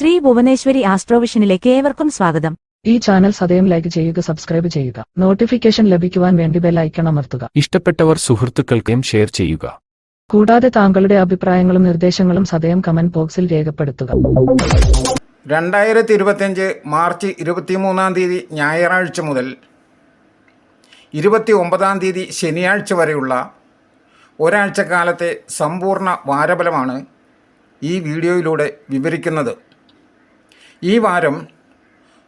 ശ്രീ ഭുവനേശ്വരി ആസ്ട്രോവിഷനിലേക്ക് ഏവർക്കും സ്വാഗതം. ഈ ചാനൽ സദയം ലൈക്ക് ചെയ്യുക, സബ്സ്ക്രൈബ് ചെയ്യുക, നോട്ടിഫിക്കേഷൻ ലഭിക്കുവാൻ വേണ്ടി ബെൽ ഐക്കൺ അമർത്തുക. ഇഷ്ടപ്പെട്ടവർ സുഹൃത്തുക്കൾക്കും ഷെയർ ചെയ്യുക. കൂടാതെ താങ്കളുടെ അഭിപ്രായങ്ങളും നിർദ്ദേശങ്ങളും സദയം കമന്റ് ബോക്സിൽ രേഖപ്പെടുത്തുക. 2025 മാർച്ച് 23 ഞായറാഴ്ച മുതൽ 29 ശനിയാഴ്ച വരെയുള്ള ഒരാഴ്ചക്കാലത്തെ സമ്പൂർണ്ണ വാരഫലമാണ് ഈ വീഡിയോയിലൂടെ വിവരിക്കുന്നത്. ഈ വാരം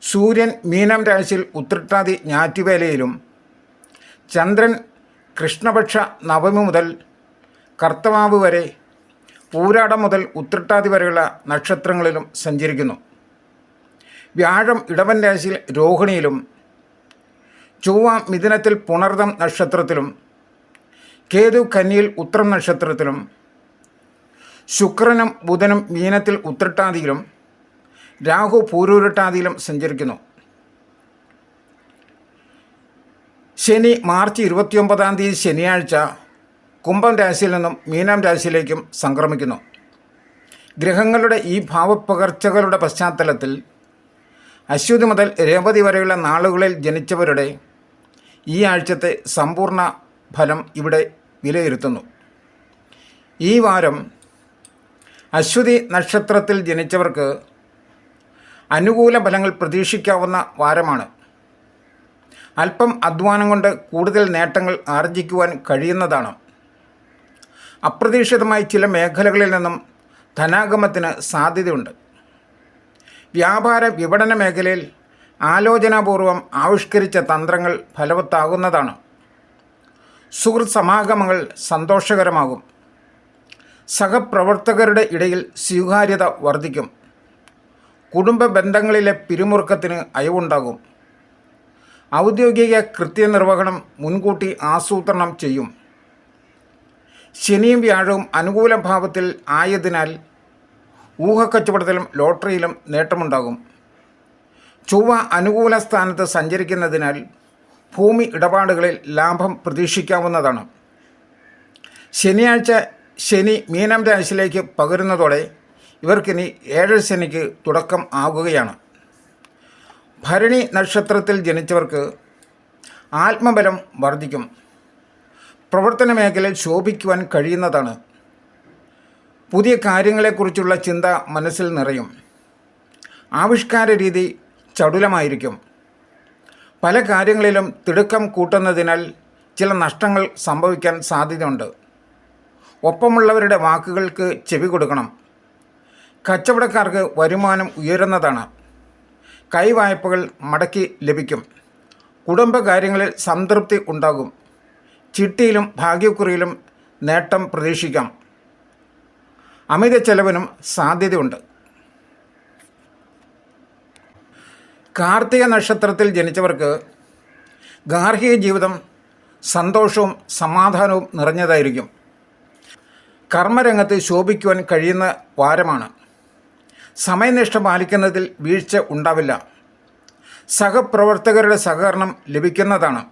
സൂര്യൻ മീനം രാശിയിൽ ഉത്രട്ടാതി ഞാറ്റുവേലയിലും ചന്ദ്രൻ കൃഷ്ണപക്ഷ നവമി മുതൽ കർത്തവാവ് വരെ പൂരാടം മുതൽ ഉത്രട്ടാതി വരെയുള്ള നക്ഷത്രങ്ങളിലും സഞ്ചരിക്കുന്നു. വ്യാഴം ഇടവൻ രാശിയിൽ രോഹിണിയിലും ചൊവ്വ മിഥുനത്തിൽ പുണർദം നക്ഷത്രത്തിലും കേതു കന്നിയിൽ ഉത്രം നക്ഷത്രത്തിലും ശുക്രനും ബുധനും മീനത്തിൽ ഉത്രട്ടാതിയിലും രാഹു പൂരൂരട്ടാതിയിലും സഞ്ചരിക്കുന്നു. ശനി മാർച്ച് 29 ശനിയാഴ്ച കുംഭം രാശിയിൽ നിന്നും മീനം രാശിയിലേക്കും സംക്രമിക്കുന്നു. ഗ്രഹങ്ങളുടെ ഈ ഭാവപ്പകർച്ചകളുടെ പശ്ചാത്തലത്തിൽ അശ്വതി മുതൽ രേവതി വരെയുള്ള നാളുകളിൽ ജനിച്ചവരുടെ ഈ ആഴ്ചത്തെ സമ്പൂർണ്ണ ഫലം ഇവിടെ വിലയിരുത്തുന്നു. ഈ വാരം അശ്വതി നക്ഷത്രത്തിൽ ജനിച്ചവർക്ക് അനുകൂല ഫലങ്ങൾ പ്രതീക്ഷിക്കാവുന്ന വാരമാണ്. അല്പം അധ്വാനം കൊണ്ട് കൂടുതൽ നേട്ടങ്ങൾ ആർജിക്കുവാൻ കഴിയുന്നതാണ്. അപ്രതീക്ഷിതമായി ചില മേഖലകളിൽ നിന്നും ധനാഗമത്തിന് സാധ്യതയുണ്ട്. വ്യാപാര വിപണന മേഖലയിൽ ആലോചനാപൂർവം ആവിഷ്കരിച്ച തന്ത്രങ്ങൾ ഫലവത്താകുന്നതാണ്. സുഹൃത്ത് സമാഗമങ്ങൾ സന്തോഷകരമാകും. സഹപ്രവർത്തകരുടെ ഇടയിൽ സ്വീകാര്യത വർദ്ധിക്കും. കുടുംബ ബന്ധങ്ങളിലെ പിരിമുറുക്കത്തിന് അയവുണ്ടാകും. ഔദ്യോഗിക കൃത്യനിർവഹണം മുൻകൂട്ടി ആസൂത്രണം ചെയ്യും. ശനിയും വ്യാഴവും അനുകൂല ഭാവത്തിൽ ആയതിനാൽ ഊഹക്കച്ചവടത്തിലും ലോട്ടറിയിലും നേട്ടമുണ്ടാകും. ചൊവ്വ അനുകൂല സ്ഥാനത്ത് സഞ്ചരിക്കുന്നതിനാൽ ഭൂമി ഇടപാടുകളിൽ ലാഭം പ്രതീക്ഷിക്കാവുന്നതാണ്. ശനിയാഴ്ച ശനി മീനം രാശിയിലേക്ക് പകരുന്നതോടെ ഇവർക്കിനി ഏഴര ശനിക്ക് തുടക്കം ആകുകയാണ്. ഭരണി നക്ഷത്രത്തിൽ ജനിച്ചവർക്ക് ആത്മബലം വർദ്ധിക്കും. പ്രവർത്തന മേഖലയിൽ ശോഭിക്കുവാൻ കഴിയുന്നതാണ്. പുതിയ കാര്യങ്ങളെക്കുറിച്ചുള്ള ചിന്ത മനസ്സിൽ നിറയും. ആവിഷ്കാര രീതി ചടുലമായിരിക്കും. പല കാര്യങ്ങളിലും തിടുക്കം കൂട്ടുന്നതിനാൽ ചില നഷ്ടങ്ങൾ സംഭവിക്കാൻ സാധ്യതയുണ്ട്. ഒപ്പമുള്ളവരുടെ വാക്കുകൾക്ക് ചെവി കൊടുക്കണം. കച്ചവടക്കാർക്ക് വരുമാനം ഉയരുന്നതാണ്. കൈവായ്പകൾ മടക്കി ലഭിക്കും. കുടുംബകാര്യങ്ങളിൽ സംതൃപ്തി ഉണ്ടാകും. ചിട്ടിയിലും ഭാഗ്യക്കുറിയിലും നേട്ടം പ്രതീക്ഷിക്കാം. അമിത ചെലവിനും സാധ്യതയുണ്ട്. കാർത്തിക നക്ഷത്രത്തിൽ ജനിച്ചവർക്ക് ഗാർഹിക ജീവിതം സന്തോഷവും സമാധാനവും നിറഞ്ഞതായിരിക്കും. കർമ്മരംഗത്ത് ശോഭിക്കുവാൻ കഴിയുന്ന വാരമാണ്. സമയനിഷ്ഠ പാലിക്കുന്നതിൽ വീഴ്ച ഉണ്ടാവില്ല. സഹപ്രവർത്തകരുടെ സഹകരണം ലഭിക്കുന്നതാണ്.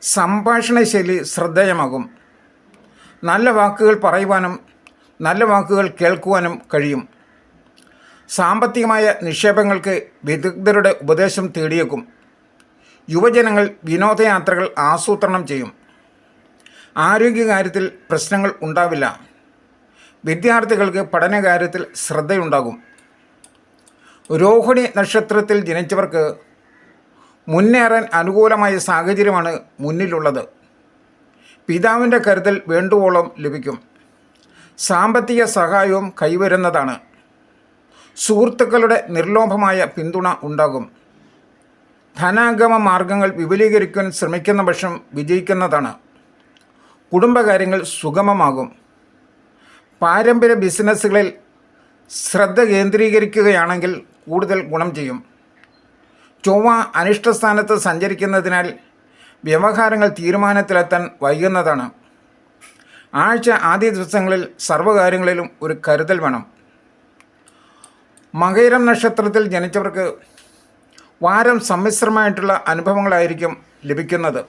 സംഭാഷണ ശൈലി ശ്രദ്ധേയമാകും. നല്ല വാക്കുകൾ പറയുവാനും നല്ല വാക്കുകൾ കേൾക്കുവാനും കഴിയും. സാമ്പത്തികമായ നിക്ഷേപങ്ങൾക്ക് വിദഗ്ധരുടെ ഉപദേശം തേടിയേക്കും. യുവജനങ്ങൾ വിനോദയാത്രകൾ ആസൂത്രണം ചെയ്യും. ആരോഗ്യകാര്യത്തിൽ പ്രശ്നങ്ങൾ ഉണ്ടാവില്ല. വിദ്യാർത്ഥികൾക്ക് പഠനകാര്യത്തിൽ ശ്രദ്ധയുണ്ടാകും. രോഹിണി നക്ഷത്രത്തിൽ ജനിച്ചവർക്ക് മുന്നേറാൻ അനുകൂലമായ സാഹചര്യമാണ് മുന്നിലുള്ളത്. പിതാവിൻ്റെ കരുതൽ വേണ്ടുവോളം ലഭിക്കും. സാമ്പത്തിക സഹായവും കൈവരുന്നതാണ്. സുഹൃത്തുക്കളുടെ നിർലോഭമായ പിന്തുണ ഉണ്ടാകും. ധനാഗമ മാർഗങ്ങൾ വിപുലീകരിക്കാൻ ശ്രമിക്കുന്ന പക്ഷം വിജയിക്കുന്നതാണ്. കുടുംബകാര്യങ്ങൾ സുഗമമാകും. പാരമ്പര്യ ബിസിനസ്സുകളിൽ ശ്രദ്ധ കേന്ദ്രീകരിക്കുകയാണെങ്കിൽ കൂടുതൽ ഗുണം ചെയ്യും. ചൊവ്വ അനിഷ്ടസ്ഥാനത്ത് സഞ്ചരിക്കുന്നതിനാൽ വ്യവഹാരങ്ങൾ തീരുമാനത്തിലെത്താൻ വൈകുന്നതാണ്. ആഴ്ച ആദ്യ ദിവസങ്ങളിൽ സർവ്വകാര്യങ്ങളിലും ഒരു കരുതൽ വേണം. മകയിരം നക്ഷത്രത്തിൽ ജനിച്ചവർക്ക് വാരം സമ്മിശ്രമായിട്ടുള്ള അനുഭവങ്ങളായിരിക്കും ലഭിക്കുന്നത്.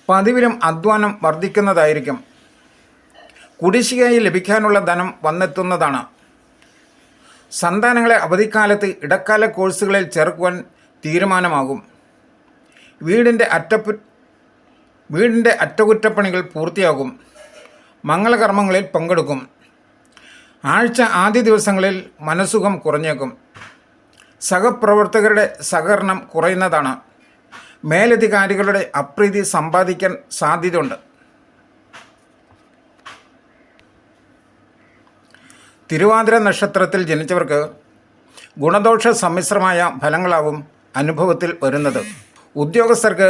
പതിവിലും അധ്വാനം വർദ്ധിക്കുന്നതായിരിക്കും. കുടിശ്ശികയായി ലഭിക്കാനുള്ള ധനം വന്നെത്തുന്നതാണ്. സന്താനങ്ങളെ അവധിക്കാലത്ത് ഇടക്കാല കോഴ്സുകളിൽ ചേർക്കുവാൻ തീരുമാനമാകും. വീടിൻ്റെ അറ്റകുറ്റപ്പണികൾ പൂർത്തിയാകും. മംഗളകർമ്മങ്ങളിൽ പങ്കെടുക്കും. ആഴ്ച ആദ്യ ദിവസങ്ങളിൽ മനസ്സുഖം കുറഞ്ഞേക്കും. സഹപ്രവർത്തകരുടെ സഹകരണം കുറയുന്നതാണ്. മേലധികാരികളുടെ അപ്രീതി സമ്പാദിക്കാൻ സാധ്യതയുണ്ട്. തിരുവാതിര നക്ഷത്രത്തിൽ ജനിച്ചവർക്ക് ഗുണദോഷ സമ്മിശ്രമായ ഫലങ്ങളാവും അനുഭവത്തിൽ വരുന്നത്. ഉദ്യോഗസ്ഥർക്ക്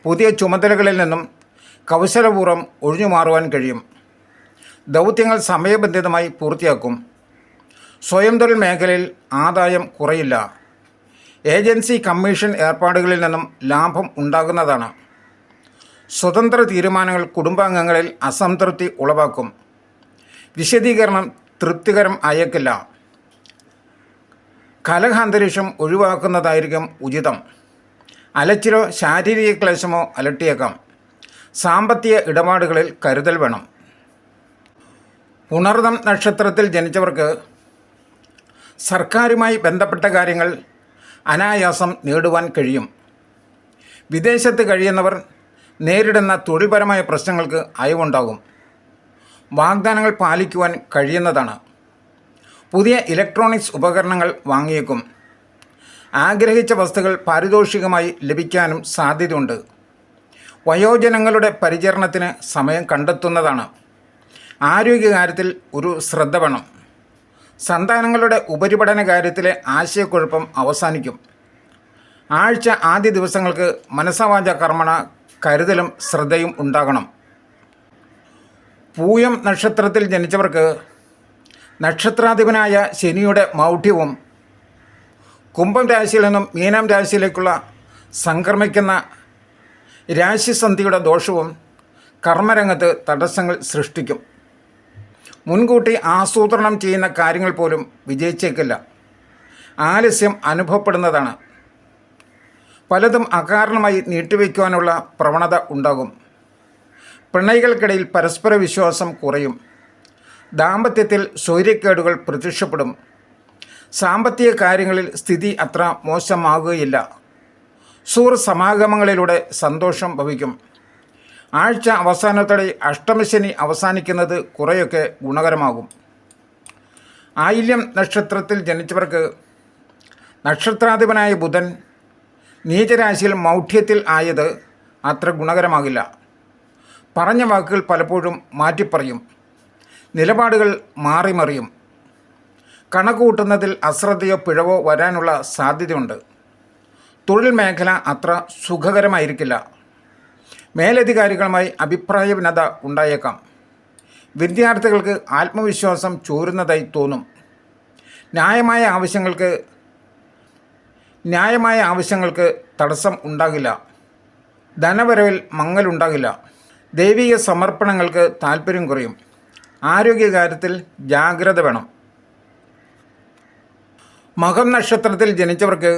പുതിയ ചുമതലകളിൽ നിന്നും കൗശലപൂർവ്വം ഒഴിഞ്ഞു മാറുവാൻ കഴിയും. ദൗത്യങ്ങൾ സമയബന്ധിതമായി പൂർത്തിയാക്കും. സ്വയം തൊഴിൽ മേഖലയിൽ ആദായം കുറയില്ല. ഏജൻസി കമ്മീഷൻ ഏർപ്പാടുകളിൽ നിന്നും ലാഭം ഉണ്ടാകുന്നതാണ്. സ്വതന്ത്ര തീരുമാനങ്ങൾ കുടുംബാംഗങ്ങളിൽ അസംതൃപ്തി ഉളവാക്കും. വിശദീകരണം തൃപ്തികരം ആയേക്കില്ല. കലഹാന്തരീക്ഷം ഒഴിവാക്കുന്നതായിരിക്കും ഉചിതം. അലച്ചിലോ ശാരീരിക ക്ലേശമോ അലട്ടിയേക്കാം. സാമ്പത്തിക ഇടപാടുകളിൽ കരുതൽ വേണം. പുണർദം നക്ഷത്രത്തിൽ ജനിച്ചവർക്ക് സർക്കാരുമായി ബന്ധപ്പെട്ട കാര്യങ്ങൾ അനായാസം നേടുവാൻ കഴിയും. വിദേശത്ത് കഴിയുന്നവർ നേരിടുന്ന തൊഴിൽപരമായ പ്രശ്നങ്ങൾക്ക് അയവുണ്ടാകും. വാഗ്ദാനങ്ങൾ പാലിക്കുവാൻ കഴിയുന്നതാണ്. പുതിയ ഇലക്ട്രോണിക്സ് ഉപകരണങ്ങൾ വാങ്ങിയേക്കും. ആഗ്രഹിച്ച വസ്തുക്കൾ പാരിതോഷികമായി ലഭിക്കാനും സാധ്യതയുണ്ട്. വയോജനങ്ങളുടെ പരിചരണത്തിന് സമയം കണ്ടെത്തുന്നതാണ്. ആരോഗ്യകാര്യത്തിൽ ഒരു ശ്രദ്ധ വേണം. സന്താനങ്ങളുടെ ഉപരിപഠന കാര്യത്തിലെ ആശയക്കുഴപ്പം അവസാനിക്കും. ആഴ്ച ആദ്യ ദിവസങ്ങൾക്ക് മനസ്സവാച കർമ്മണ കരുതലും ശ്രദ്ധയും ഉണ്ടാകണം. പൂയം നക്ഷത്രത്തിൽ ജനിച്ചവർക്ക് നക്ഷത്രാധിപനായ ശനിയുടെ മൗഢ്യവും കുംഭം രാശിയിൽ നിന്നും മീനം രാശിയിലേക്കുള്ള സംക്രമിക്കുന്ന രാശിസന്ധിയുടെ ദോഷവും കർമ്മരംഗത്ത് തടസ്സങ്ങൾ സൃഷ്ടിക്കും. മുൻകൂട്ടി ആസൂത്രണം ചെയ്യുന്ന കാര്യങ്ങൾ പോലും വിജയിച്ചേക്കില്ല. ആലസ്യം അനുഭവപ്പെടുന്നതാണ്. പലതും അകാരണമായി നീട്ടിവെക്കുവാനുള്ള പ്രവണത ഉണ്ടാകും. പ്രണയികൾക്കിടയിൽ പരസ്പര വിശ്വാസം കുറയും. ദാമ്പത്യത്തിൽ സ്വൈര്യക്കേടുകൾ പ്രത്യക്ഷപ്പെടും. സാമ്പത്തിക കാര്യങ്ങളിൽ സ്ഥിതി അത്ര മോശമാകുകയില്ല. സുഹൃത്ത് സമാഗമങ്ങളിലൂടെ സന്തോഷം ഭവിക്കും. ആഴ്ച അവസാനത്തോടെ അഷ്ടമശനി അവസാനിക്കുന്നത് കുറേയൊക്കെ ഗുണകരമാകും. ആയില്യം നക്ഷത്രത്തിൽ ജനിച്ചവർക്ക് നക്ഷത്രാധിപനായ ബുധൻ നീചരാശിയിൽ മൗഢ്യത്തിൽ ആയത് അത്ര ഗുണകരമാകില്ല. പറഞ്ഞ വാക്കുകൾ പലപ്പോഴും മാറ്റിപ്പറയും. നിലപാടുകൾ മാറിമറിയും. കണക്കുകൂട്ടുന്നതിൽ അശ്രദ്ധയോ പിഴവോ വരാനുള്ള സാധ്യതയുണ്ട്. തൊഴിൽ മേഖല അത്ര സുഖകരമായിരിക്കില്ല. മേലധികാരികളുമായി അഭിപ്രായ ഭിന്നത ഉണ്ടായേക്കാം. വിദ്യാർത്ഥികൾക്ക് ആത്മവിശ്വാസം ചോരുന്നതായി തോന്നും. ന്യായമായ ആവശ്യങ്ങൾക്ക് തടസ്സം ഉണ്ടാകില്ല. ധനവരവിൽ മങ്ങലുണ്ടാകില്ല. ദൈവിക സമർപ്പണങ്ങൾക്ക് താല്പര്യം കുറയും. ആരോഗ്യകാര്യത്തിൽ ജാഗ്രത വേണം. മകം നക്ഷത്രത്തിൽ ജനിച്ചവർക്ക്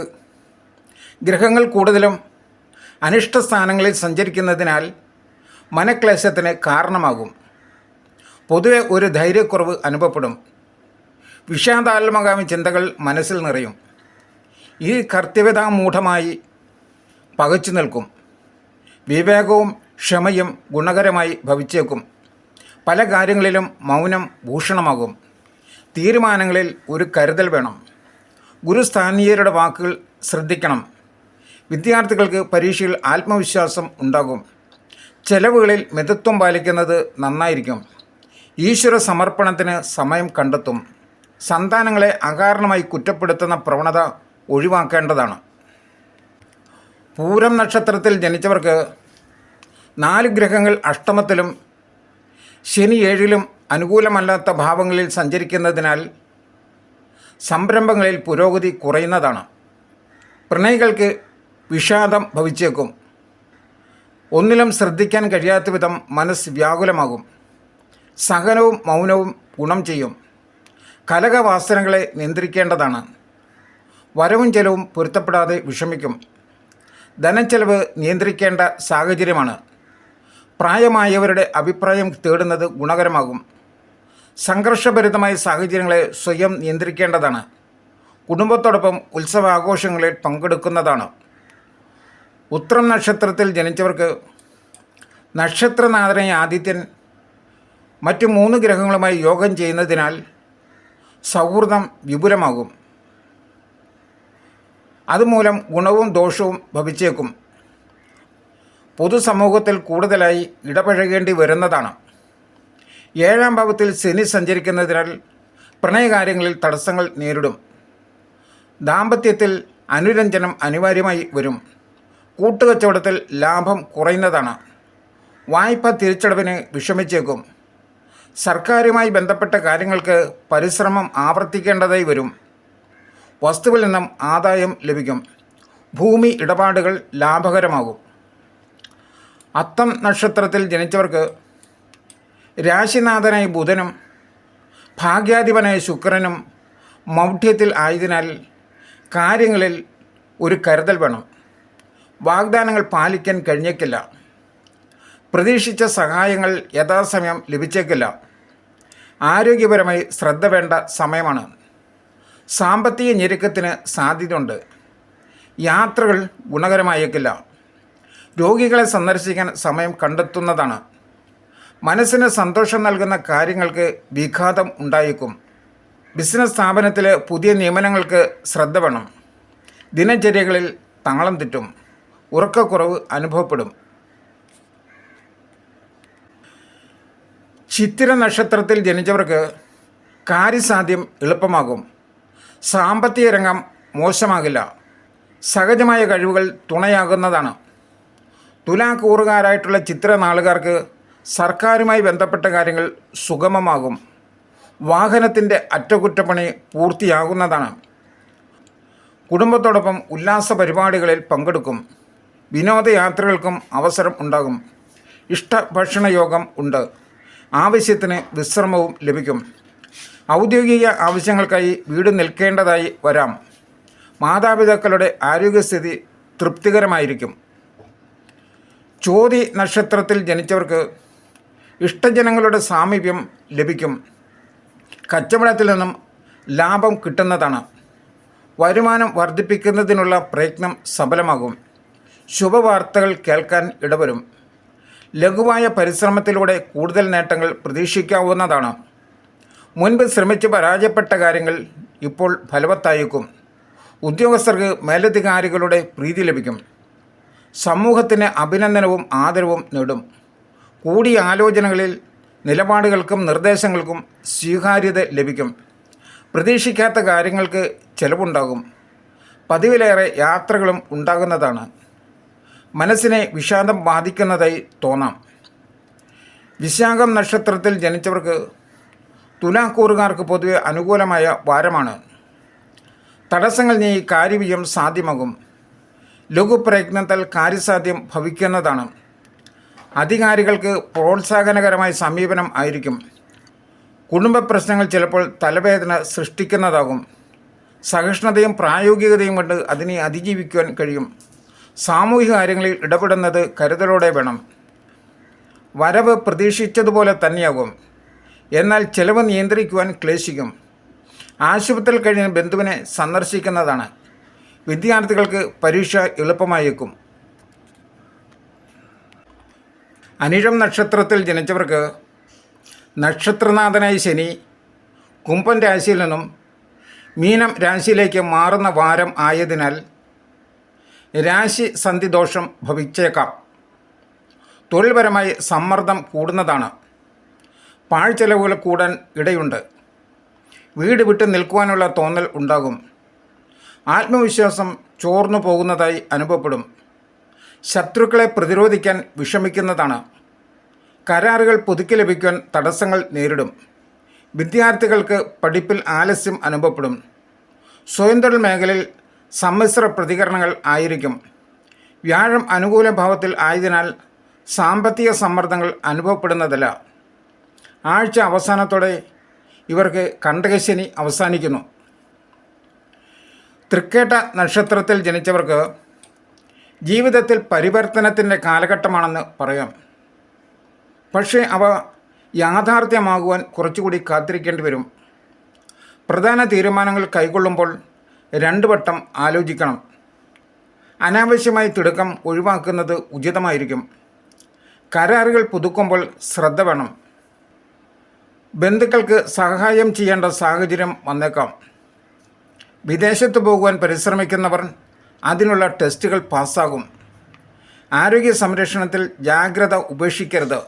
ഗ്രഹങ്ങൾ കൂടുതലും അനിഷ്ടസ്ഥാനങ്ങളിൽ സഞ്ചരിക്കുന്നതിനാൽ മനക്ലേശത്തിന് കാരണമാകും. പൊതുവെ ഒരു ധൈര്യക്കുറവ് അനുഭവപ്പെടും. വിഷാദാത്മകാമി ചിന്തകൾ മനസ്സിൽ നിറയും. ഈ കർത്തവ്യതാമൂഢമായി പകച്ചു നിൽക്കും. വിവേകവും ക്ഷമയും ഗുണകരമായി ഭവിച്ചേക്കും. പല കാര്യങ്ങളിലും മൗനം ഭൂഷണമാകും. തീരുമാനങ്ങളിൽ ഒരു കരുതൽ വേണം. ഗുരുസ്ഥാനീയരുടെ വാക്കുകൾ ശ്രദ്ധിക്കണം. വിദ്യാർത്ഥികൾക്ക് പരീക്ഷയിൽ ആത്മവിശ്വാസം ഉണ്ടാകും. ചെലവുകളിൽ മിതത്വം പാലിക്കുന്നത് നന്നായിരിക്കും. ഈശ്വര സമർപ്പണത്തിന് സമയം കണ്ടെത്തും. സന്താനങ്ങളെ അകാരണമായി കുറ്റപ്പെടുത്തുന്ന പ്രവണത ഒഴിവാക്കേണ്ടതാണ്. പൂരം നക്ഷത്രത്തിൽ ജനിച്ചവർക്ക് 4 ഗ്രഹങ്ങൾ അഷ്ടമത്തിലും ശനി 7ലും അനുകൂലമല്ലാത്ത ഭാവങ്ങളിൽ സഞ്ചരിക്കുന്നതിനാൽ സംരംഭങ്ങളിൽ പുരോഗതി കുറയുന്നതാണ്. പ്രണയികൾക്ക് വിഷാദം ഭവിച്ചേക്കും. ഒന്നിലും ശ്രദ്ധിക്കാൻ കഴിയാത്ത വിധം മനസ്സ് വ്യാകുലമാകും. സഹനവും മൗനവും ഗുണം ചെയ്യും. കലകവാസനകളെ നിയന്ത്രിക്കേണ്ടതാണ്. വരവും ചെലവും പൊരുത്തപ്പെടാതെ വിഷമിക്കും. ധനച്ചെലവ് നിയന്ത്രിക്കേണ്ട സാഹചര്യമാണ്. പ്രായമായവരുടെ അഭിപ്രായം തേടുന്നത് ഗുണകരമാകും. സംഘർഷഭരിതമായ സാഹചര്യങ്ങളെ സ്വയം നിയന്ത്രിക്കേണ്ടതാണ്. കുടുംബത്തോടൊപ്പം ഉത്സവാഘോഷങ്ങളിൽ പങ്കെടുക്കുന്നതാണ്. ഉത്രം നക്ഷത്രത്തിൽ ജനിച്ചവർക്ക് നക്ഷത്രനാഥനായ ആദിത്യൻ മറ്റു 3 ഗ്രഹങ്ങളുമായി യോഗം ചെയ്യുന്നതിനാൽ സൗഹൃദം വിപുലമാകും. അതുമൂലം ഗുണവും ദോഷവും ഭവിച്ചേക്കും. പൊതുസമൂഹത്തിൽ കൂടുതലായി ഇടപഴകേണ്ടി വരുന്നതാണ്. 7ാം ഭാവത്തിൽ ശനി സഞ്ചരിക്കുന്നതിനാൽ പ്രണയകാര്യങ്ങളിൽ തടസ്സങ്ങൾ നേരിടും. ദാമ്പത്യത്തിൽ അനുരഞ്ജനം അനിവാര്യമായി വരും. കൂട്ടുകച്ചവടത്തിൽ ലാഭം കുറയുന്നതാണ്. വായ്പ തിരിച്ചടവിന് വിഷമിച്ചേക്കും. സർക്കാരുമായി ബന്ധപ്പെട്ട കാര്യങ്ങൾക്ക് പരിശ്രമം ആവർത്തിക്കേണ്ടതായി വരും. വസ്തുവിൽ നിന്നും ആദായം ലഭിക്കും. ഭൂമി ഇടപാടുകൾ ലാഭകരമാകും. അത്തം നക്ഷത്രത്തിൽ ജനിച്ചവർക്ക് രാശിനാഥനായ ബുധനും ഭാഗ്യാധിപനായ ശുക്രനും മൗഢ്യത്തിൽ ആയതിനാൽ കാര്യങ്ങളിൽ ഒരു കരുതൽ വേണം. വാഗ്ദാനങ്ങൾ പാലിക്കാൻ കഴിഞ്ഞേക്കില്ല. പ്രതീക്ഷിച്ച സഹായങ്ങൾ യഥാസമയം ലഭിച്ചേക്കില്ല. ആരോഗ്യപരമായി ശ്രദ്ധ വേണ്ട സമയമാണ്. സാമ്പത്തിക ഞെരുക്കത്തിന് സാധ്യതയുണ്ട്. യാത്രകൾ ഗുണകരമായേക്കില്ല. രോഗികളെ സന്ദർശിക്കാൻ സമയം കണ്ടെത്തുന്നതാണ്. മനസ്സിന് സന്തോഷം നൽകുന്ന കാര്യങ്ങൾക്ക് വിഘാതം ഉണ്ടായേക്കും. ബിസിനസ് സ്ഥാപനത്തിലെ പുതിയ നിയമനങ്ങൾക്ക് ശ്രദ്ധ വേണം. ദിനചര്യകളിൽ താളം തെറ്റും. ഉറക്കക്കുറവ് അനുഭവപ്പെടും. ചിത്തിര നക്ഷത്രത്തിൽ ജനിച്ചവർക്ക് കാര്യസാധ്യം എളുപ്പമാകും. സാമ്പത്തിക രംഗം മോശമാകില്ല. സഹജമായ കഴിവുകൾ തുണയാകുന്നതാണ്. തുലാക്കൂറുകാരായിട്ടുള്ള ചിത്തിര നാളുകാർക്ക് സർക്കാരുമായി ബന്ധപ്പെട്ട കാര്യങ്ങൾ സുഗമമാകും. വാഹനത്തിൻ്റെ അറ്റകുറ്റപ്പണി പൂർത്തിയാകുന്നതാണ്. കുടുംബത്തോടൊപ്പം ഉല്ലാസ പരിപാടികളിൽ പങ്കെടുക്കും. വിനോദയാത്രകൾക്കും അവസരം ഉണ്ടാകും. ഇഷ്ടഭക്ഷണ യോഗം ഉണ്ട്. ആവശ്യത്തിന് വിശ്രമവും ലഭിക്കും. ഔദ്യോഗിക ആവശ്യങ്ങൾക്കായി വീട് നിൽക്കേണ്ടതായി വരാം. മാതാപിതാക്കളുടെ ആരോഗ്യസ്ഥിതി തൃപ്തികരമായിരിക്കും. ചോതി നക്ഷത്രത്തിൽ ജനിച്ചവർക്ക് ഇഷ്ടജനങ്ങളുടെ സാമീപ്യം ലഭിക്കും. കച്ചവടത്തിൽ നിന്നും ലാഭം കിട്ടുന്നതാണ്. വരുമാനം വർദ്ധിപ്പിക്കുന്നതിനുള്ള പ്രയത്നം സഫലമാകും. ശുഭവാർത്തകൾ കേൾക്കാൻ ഇടവരും. ലഘുവായ പരിശ്രമത്തിലൂടെ കൂടുതൽ നേട്ടങ്ങൾ പ്രതീക്ഷിക്കാവുന്നതാണ്. മുൻപ് ശ്രമിച്ച് പരാജയപ്പെട്ട കാര്യങ്ങൾ ഇപ്പോൾ ഫലവത്തായേക്കും. ഉദ്യോഗസ്ഥർക്ക് മേലധികാരികളുടെ പ്രീതി ലഭിക്കും. സമൂഹത്തിന് അഭിനന്ദനവും ആദരവും നേടും. കൂടിയ ആലോചനകളിൽ നിലപാടുകൾക്കും നിർദ്ദേശങ്ങൾക്കും സ്വീകാര്യത ലഭിക്കും. പ്രതീക്ഷിക്കാത്ത കാര്യങ്ങൾക്ക് ചെലവുണ്ടാകും. പതിവിലേറെ യാത്രകളും ഉണ്ടാകുന്നതാണ്. മനസ്സിനെ വിഷാദം ബാധിക്കുന്നതായി തോന്നാം. വിശാഖം നക്ഷത്രത്തിൽ ജനിച്ചവർക്ക് തുലാക്കൂറുകാർക്ക് പൊതുവെ അനുകൂലമായ വാരമാണ്. തടസ്സങ്ങൾ നീങ്ങി കാര്യവിജയം സാധ്യമാകും. ലഘുപ്രയത്നത്താൽ കാര്യസാധ്യം ഭവിക്കുന്നതാണ്. അധികാരികൾക്ക് പ്രോത്സാഹനകരമായ സമീപനം ആയിരിക്കും. കുടുംബ പ്രശ്നങ്ങൾ ചിലപ്പോൾ തലവേദന സൃഷ്ടിക്കുന്നതാകും. സഹിഷ്ണുതയും പ്രായോഗികതയും കൊണ്ട് അതിനെ അതിജീവിക്കുവാൻ കഴിയും. സാമൂഹിക കാര്യങ്ങളിൽ ഇടപെടുന്നത് കരുതലോടെ വേണം. വരവ് പ്രതീക്ഷിച്ചതുപോലെ തന്നെയാകും. എന്നാൽ ചെലവ് നിയന്ത്രിക്കുവാൻ ക്ലേശിക്കും. ആശുപത്രിയിൽ കഴിയുന്ന ബന്ധുവിനെ സന്ദർശിക്കുന്നതാണ്. വിദ്യാർത്ഥികൾക്ക് പരീക്ഷ എളുപ്പമായേക്കും. അനിഴം നക്ഷത്രത്തിൽ ജനിച്ചവർക്ക് നക്ഷത്രനാഥനായ ശനി കുംഭൻ രാശിയിൽ നിന്നും മീനം രാശിയിലേക്ക് മാറുന്ന വാരം ആയതിനാൽ രാശി സന്ധിദോഷം ഭവിച്ചേക്കാം. തൊഴിൽപരമായി സമ്മർദ്ദം കൂടുന്നതാണ്. പാഴ്ചെലവുകൾ കൂടാൻ ഇടയുണ്ട്. വീട് വിട്ട് നിൽക്കുവാനുള്ള തോന്നൽ ഉണ്ടാകും. ആത്മവിശ്വാസം ചോർന്നു പോകുന്നതായി അനുഭവപ്പെടും. ശത്രുക്കളെ പ്രതിരോധിക്കാൻ വിഷമിക്കുന്നതാണ്. കരാറുകൾ പുതുക്കി ലഭിക്കുവാൻ തടസ്സങ്ങൾ നേരിടും. വിദ്യാർത്ഥികൾക്ക് പഠിപ്പിൽ ആലസ്യം അനുഭവപ്പെടും. സ്വയം തൊഴിൽ മേഖലയിൽ സമ്മിശ്ര പ്രതികരണങ്ങൾ ആയിരിക്കും. വ്യാഴം അനുകൂല ഭാവത്തിൽ ആയതിനാൽ സാമ്പത്തിക സമ്മർദ്ദങ്ങൾ അനുഭവപ്പെടുന്നതല്ല. ആഴ്ച അവസാനത്തോടെ ഇവർക്ക് കണ്ടകശനി അവസാനിക്കുന്നു. തൃക്കേട്ട നക്ഷത്രത്തിൽ ജനിച്ചവർക്ക് ജീവിതത്തിൽ പരിവർത്തനത്തിൻ്റെ കാലഘട്ടമാണെന്ന് പറയാം. പക്ഷേ അവ യാഥാർത്ഥ്യമാകുവാൻ കുറച്ചുകൂടി കാത്തിരിക്കേണ്ടി വരും. പ്രധാന തീരുമാനങ്ങൾ കൈക്കൊള്ളുമ്പോൾ 2 വട്ടം ആലോചിക്കണം. അനാവശ്യമായി തിടുക്കം ഒഴിവാക്കുന്നത് ഉചിതമായിരിക്കും. കരാറുകൾ പുതുക്കുമ്പോൾ ശ്രദ്ധ വേണം. ബന്ധുക്കൾക്ക് സഹായം ചെയ്യേണ്ട സാഹചര്യം വന്നേക്കാം. വിദേശത്ത് പോകുവാൻ പരിശ്രമിക്കുന്നവർ അതിനുള്ള ടെസ്റ്റുകൾ പാസ്സാകും. ആരോഗ്യ സംരക്ഷണത്തിൽ ജാഗ്രത ഉപേക്ഷിക്കരുത്.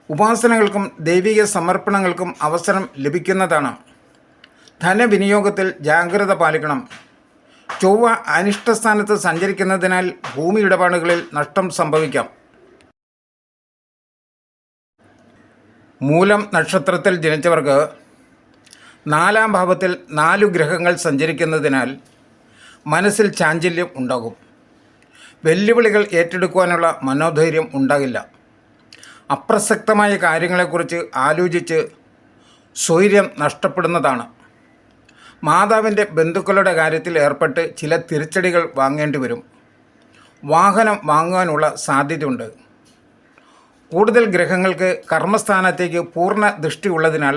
ഉപാസനകൾക്കും ദൈവിക സമർപ്പണങ്ങൾക്കും അവസരം ലഭിക്കുന്നതാണ്. ധനവിനിയോഗത്തിൽ ജാഗ്രത പാലിക്കണം. ചൊവ്വ അനിഷ്ടസ്ഥാനത്ത് സഞ്ചരിക്കുന്നതിനാൽ ഭൂമി ഇടപാടുകളിൽ നഷ്ടം സംഭവിക്കാം. മൂലം നക്ഷത്രത്തിൽ ജനിച്ചവർക്ക് 4-ാം ഭാവത്തിൽ 4 ഗ്രഹങ്ങൾ സഞ്ചരിക്കുന്നതിനാൽ മനസ്സിൽ ചാഞ്ചല്യം ഉണ്ടാകും. വെല്ലുവിളികൾ ഏറ്റെടുക്കുവാനുള്ള മനോധൈര്യം ഉണ്ടാകില്ല. അപ്രസക്തമായ കാര്യങ്ങളെക്കുറിച്ച് ആലോചിച്ച് സ്വൈര്യം നഷ്ടപ്പെടുന്നതാണ്. മാതാവിൻ്റെ ബന്ധുക്കളുടെ കാര്യത്തിൽ ഏർപ്പെട്ട് ചില തിരിച്ചടികൾ വാങ്ങേണ്ടി വരും. വാഹനം വാങ്ങുവാനുള്ള സാധ്യതയുണ്ട്. കൂടുതൽ ഗ്രഹങ്ങൾക്ക് കർമ്മസ്ഥാനത്തേക്ക് പൂർണ്ണ ദൃഷ്ടിയുള്ളതിനാൽ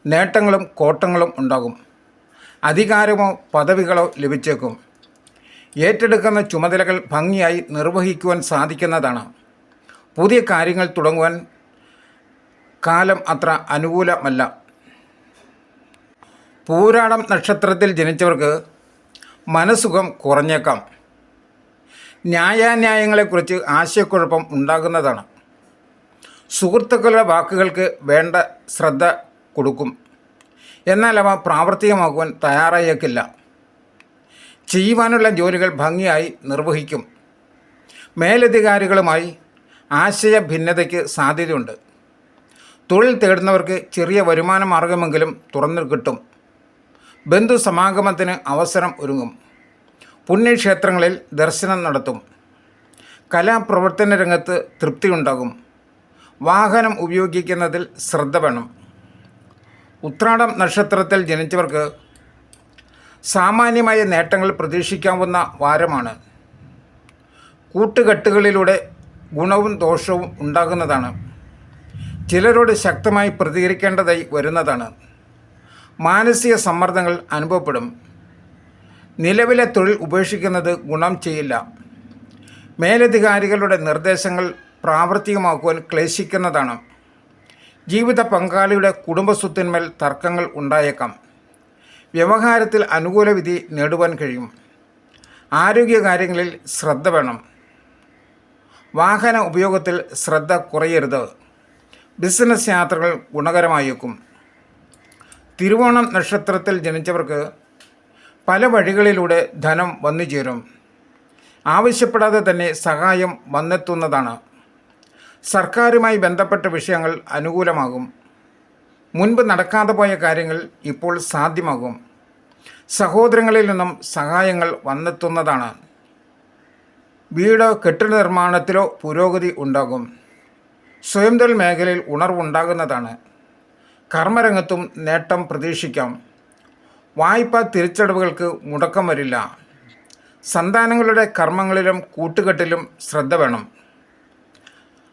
നേട്ടങ്ങളും കോട്ടങ്ങളും ഉണ്ടാകും. അധികാരമോ പദവികളോ ലഭിച്ചേക്കും. ഏറ്റെടുക്കുന്ന ചുമതലകൾ ഭംഗിയായി നിർവഹിക്കുവാൻ സാധിക്കുന്നതാണ്. പുതിയ കാര്യങ്ങൾ തുടങ്ങുവാൻ കാലം അത്ര അനുകൂലമല്ല. പൂരാടം നക്ഷത്രത്തിൽ ജനിച്ചവർക്ക് മനസ്സുഖം കുറഞ്ഞേക്കാം. ന്യായാന്യായങ്ങളെക്കുറിച്ച് ആശയക്കുഴപ്പം ഉണ്ടാകുന്നതാണ്. സുഹൃത്തുക്കളുടെ വാക്കുകൾക്ക് വേണ്ട ശ്രദ്ധ കൊടുക്കും. എന്നാൽ അവ പ്രാവർത്തികമാക്കുവാൻ തയ്യാറായേക്കില്ല. ചെയ്യുവാനുള്ള ജോലികൾ ഭംഗിയായി നിർവഹിക്കും. മേലധികാരികളുമായി ആശയ ഭിന്നതയ്ക്ക് സാധ്യതയുണ്ട്. തൊഴിൽ തേടുന്നവർക്ക് ചെറിയ വരുമാന മാർഗമെങ്കിലും തുറന്നു കിട്ടും. ബന്ധുസമാഗമത്തിന് അവസരം ഒരുങ്ങും. പുണ്യക്ഷേത്രങ്ങളിൽ ദർശനം നടത്തും. കലാപ്രവർത്തന രംഗത്ത് തൃപ്തിയുണ്ടാകും. വാഹനം ഉപയോഗിക്കുന്നതിൽ ശ്രദ്ധ വേണം. ഉത്രാടം നക്ഷത്രത്തിൽ ജനിച്ചവർക്ക് സാമാന്യമായ നേട്ടങ്ങൾ പ്രതീക്ഷിക്കാവുന്ന വാരമാണ്. കൂട്ടുകെട്ടുകളിലൂടെ ഗുണവും ദോഷവും ഉണ്ടാകുന്നതാണ്. ചിലരോട് ശക്തമായി പ്രതികരിക്കേണ്ടതായി വരുന്നതാണ്. മാനസിക സമ്മർദ്ദങ്ങൾ അനുഭവപ്പെടും. നിലവിലെ തൊഴിൽ ഉപേക്ഷിക്കുന്നത് ഗുണം ചെയ്യില്ല. മേലധികാരികളുടെ നിർദ്ദേശങ്ങൾ പ്രാവർത്തികമാക്കുവാൻ ക്ലേശിക്കുന്നതാണ്. ജീവിത പങ്കാളിയുടെ കുടുംബസ്വത്തിന്മേൽ തർക്കങ്ങൾ ഉണ്ടായേക്കാം. വ്യവഹാരത്തിൽ അനുകൂല വിധി നേടുവാൻ കഴിയും. ആരോഗ്യകാര്യങ്ങളിൽ ശ്രദ്ധ വേണം. വാഹന ഉപയോഗത്തിൽ ശ്രദ്ധ കുറയരുത്. ബിസിനസ് യാത്രകൾ ഗുണകരമായേക്കും. തിരുവോണം നക്ഷത്രത്തിൽ ജനിച്ചവർക്ക് പല വഴികളിലൂടെ ധനം വന്നുചേരും. ആവശ്യപ്പെടാതെ തന്നെ സഹായം വന്നെത്തുന്നതാണ്. സർക്കാരുമായി ബന്ധപ്പെട്ട വിഷയങ്ങൾ അനുകൂലമാകും. മുൻപ് നടക്കാതെ പോയ കാര്യങ്ങൾ ഇപ്പോൾ സാധ്യമാകും. സഹോദരങ്ങളിൽ നിന്നും സഹായങ്ങൾ വന്നെത്തുന്നതാണ്. വീട് കെട്ടിട നിർമ്മാണത്തിലോ പുരോഗതി ഉണ്ടാകും. സ്വയം തൊഴിൽ മേഖലയിൽ ഉണർവുണ്ടാകുന്നതാണ്. കർമ്മരംഗത്തും നേട്ടം പ്രതീക്ഷിക്കാം. വായ്പാ തിരിച്ചടവുകൾക്ക് മുടക്കം വരില്ല. സന്താനങ്ങളുടെ കർമ്മങ്ങളിലും കൂട്ടുകെട്ടിലും ശ്രദ്ധ വേണം.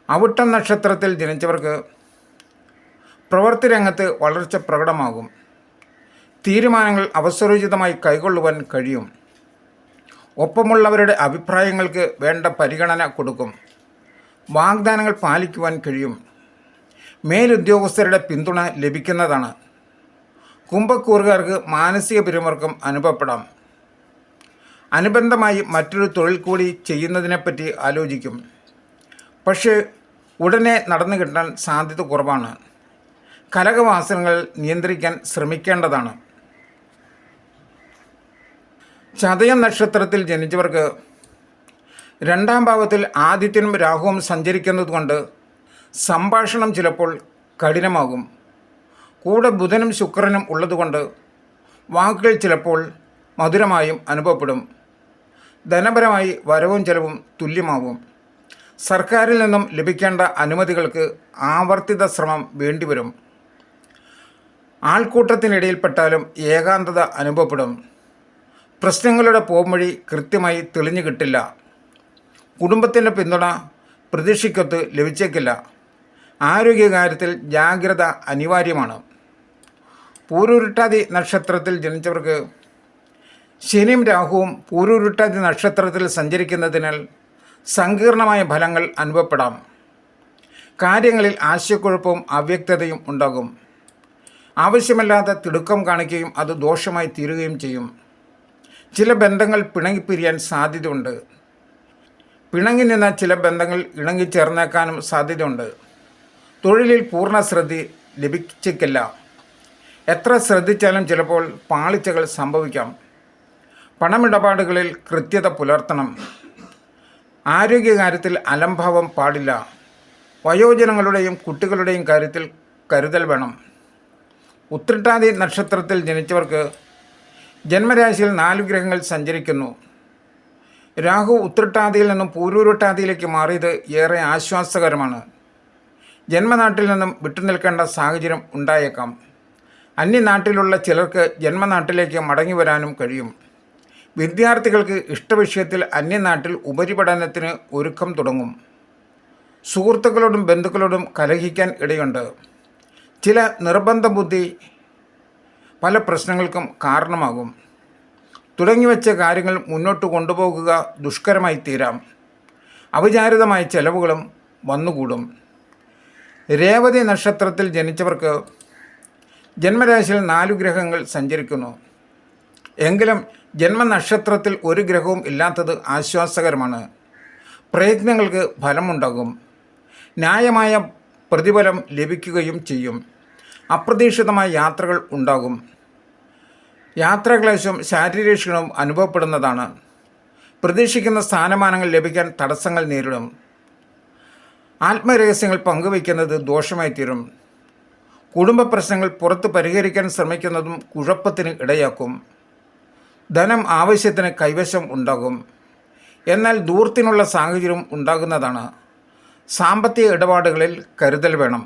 അവിട്ടം നക്ഷത്രത്തിൽ ജനിച്ചവർക്ക് പ്രവൃത്തി രംഗത്ത് വളർച്ച പ്രകടമാകും. തീരുമാനങ്ങൾ അവസരോചിതമായി കൈക്കൊള്ളുവാൻ കഴിയും. ഒപ്പമുള്ളവരുടെ അഭിപ്രായങ്ങൾക്ക് വേണ്ട പരിഗണന കൊടുക്കും. വാഗ്ദാനങ്ങൾ പാലിക്കുവാൻ കഴിയും. മേലുദ്യോഗസ്ഥരുടെ പിന്തുണ ലഭിക്കുന്നതാണ്. കുംഭക്കൂറുകാർക്ക് മാനസിക പിരിമുറുക്കം അനുഭവപ്പെടാം. അനുബന്ധമായി മറ്റൊരു തൊഴിൽ കൂടി ചെയ്യുന്നതിനെപ്പറ്റി ആലോചിക്കും. പക്ഷേ ഉടനെ നടന്നു കിട്ടാൻ സാധ്യത കുറവാണ്. കലഹവാസനകൾ നിയന്ത്രിക്കാൻ ശ്രമിക്കേണ്ടതാണ്. ചതയം നക്ഷത്രത്തിൽ ജനിച്ചവർക്ക് 2-ാം ഭാവത്തിൽ ആദിത്യനും രാഹുവും സഞ്ചരിക്കുന്നതുകൊണ്ട് സംഭാഷണം ചിലപ്പോൾ കഠിനമാകും. കൂടെ ബുധനും ശുക്രനും ഉള്ളതുകൊണ്ട് വാക്കുകൾ ചിലപ്പോൾ മധുരമായും അനുഭവപ്പെടും. ധനപരമായി വരവും ചെലവും തുല്യമാകും. സർക്കാരിൽ നിന്നും ലഭിക്കേണ്ട അനുമതികൾക്ക് ആവർത്തിത ശ്രമം വേണ്ടിവരും. ആൾക്കൂട്ടത്തിനിടയിൽപ്പെട്ടാലും ഏകാന്തത അനുഭവപ്പെടും. പ്രശ്നങ്ങളുടെ പോംവഴി കൃത്യമായി തെളിഞ്ഞു കിട്ടില്ല. കുടുംബത്തിൻ്റെ പിന്തുണ പ്രതീക്ഷിക്കത്ത് ലഭിച്ചേക്കില്ല. ആരോഗ്യകാര്യത്തിൽ ജാഗ്രത അനിവാര്യമാണ്. പൂരുരുട്ടാതി നക്ഷത്രത്തിൽ ജനിച്ചവർക്ക് ശനിയും രാഹുവും പൂരുരുട്ടാതി നക്ഷത്രത്തിൽ സഞ്ചരിക്കുന്നതിനാൽ സങ്കീർണമായ ഫലങ്ങൾ അനുഭവപ്പെടാം. കാര്യങ്ങളിൽ ആശയക്കുഴപ്പവും അവ്യക്തതയും ഉണ്ടാകും. ആവശ്യമില്ലാതെ തിടുക്കം കാണിക്കുകയും അത് ദോഷമായി തീരുകയും ചെയ്യും. ചില ബന്ധങ്ങൾ പിണങ്ങിപ്പിരിയാൻ സാധ്യതയുണ്ട്. പിണങ്ങി നിന്ന ചില ബന്ധങ്ങൾ ഇണങ്ങിച്ചേർന്നേക്കാനും സാധ്യതയുണ്ട്. തൊഴിലിൽ പൂർണ്ണ ശ്രദ്ധ ലഭിച്ചേക്കില്ല. എത്ര ശ്രദ്ധിച്ചാലും ചിലപ്പോൾ പാളിച്ചകൾ സംഭവിക്കാം. പണമിടപാടുകളിൽ കൃത്യത പുലർത്തണം. ആരോഗ്യകാര്യത്തിൽ അലംഭാവം പാടില്ല. വയോജനങ്ങളുടെയും കുട്ടികളുടെയും കാര്യത്തിൽ കരുതൽ വേണം. ഉത്രട്ടാതി നക്ഷത്രത്തിൽ ജനിച്ചവർക്ക് ജന്മരാശിയിൽ 4 ഗ്രഹങ്ങൾ സഞ്ചരിക്കുന്നു. രാഹു ഉത്രട്ടാതിയിൽ നിന്നും പൂരുരുട്ടാതിയിലേക്ക് മാറിയത് ഏറെ ആശ്വാസകരമാണ്. ജന്മനാട്ടിൽ നിന്നും വിട്ടുനിൽക്കേണ്ട സാഹചര്യം ഉണ്ടായേക്കാം. അന്യനാട്ടിലുള്ള ചിലർക്ക് ജന്മനാട്ടിലേക്ക് മടങ്ങി വരാനും കഴിയും. വിദ്യാർത്ഥികൾക്ക് ഇഷ്ടവിഷയത്തിൽ അന്യനാട്ടിൽ ഉപരിപഠനത്തിന് ഒരുക്കം തുടങ്ങും. സുഹൃത്തുക്കളോടും ബന്ധുക്കളോടും കലഹിക്കാൻ ഇടയുണ്ട്. ചില നിർബന്ധ ബുദ്ധി പല പ്രശ്നങ്ങൾക്കും കാരണമാകും. തുടങ്ങിവെച്ച കാര്യങ്ങൾ മുന്നോട്ട് കൊണ്ടുപോകുക ദുഷ്കരമായി തീരാം. അവിചാരിതമായ ചെലവുകളും വന്നുകൂടും. രേവതി നക്ഷത്രത്തിൽ ജനിച്ചവർക്ക് ജന്മരാശിയിൽ 4 ഗ്രഹങ്ങൾ സഞ്ചരിക്കുന്നു. എങ്കിലും ജന്മനക്ഷത്രത്തിൽ ഒരു ഗ്രഹവും ഇല്ലാത്തത് ആശ്വാസകരമാണ്. പ്രയത്നങ്ങൾക്ക് ഫലമുണ്ടാകും. ന്യായമായ പ്രതിഫലം ലഭിക്കുകയും ചെയ്യും. അപ്രതീക്ഷിതമായ യാത്രകൾ ഉണ്ടാകും. യാത്രാക്ലേശവും ശാരീരിക ക്ഷീണവും അനുഭവപ്പെടുന്നതാണ്. പ്രതീക്ഷിക്കുന്ന സ്ഥാനമാനങ്ങൾ ലഭിക്കാൻ തടസ്സങ്ങൾ നേരിടും. ആത്മരഹസ്യങ്ങൾ പങ്കുവയ്ക്കുന്നത് ദോഷമായി തീരും. കുടുംബ പ്രശ്നങ്ങൾ പുറത്ത് പരിഹരിക്കാൻ ശ്രമിക്കുന്നതും കുഴപ്പത്തിന് ഇടയാക്കും. ധനം ആവശ്യത്തിന് കൈവശം ഉണ്ടാകും. എന്നാൽ ദൂർത്തിനുള്ള സാഹചര്യം ഉണ്ടാകുന്നതാണ്. സാമ്പത്തിക ഇടപാടുകളിൽ കരുതൽ വേണം.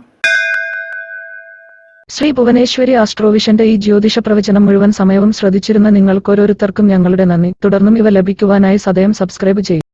ശ്രീ ഭുവനേശ്വരി ആസ്ട്രോവിഷന്റെ ഈ ജ്യോതിഷ പ്രവചനം മുഴുവൻ സമയവും ശ്രദ്ധിച്ചിരുന്ന നിങ്ങൾക്ക് ഓരോരുത്തർക്കും ഞങ്ങളുടെ നന്ദി. തുടർന്നും ഇവ ലഭിക്കുവാനായി സദയം സബ്സ്ക്രൈബ് ചെയ്യും.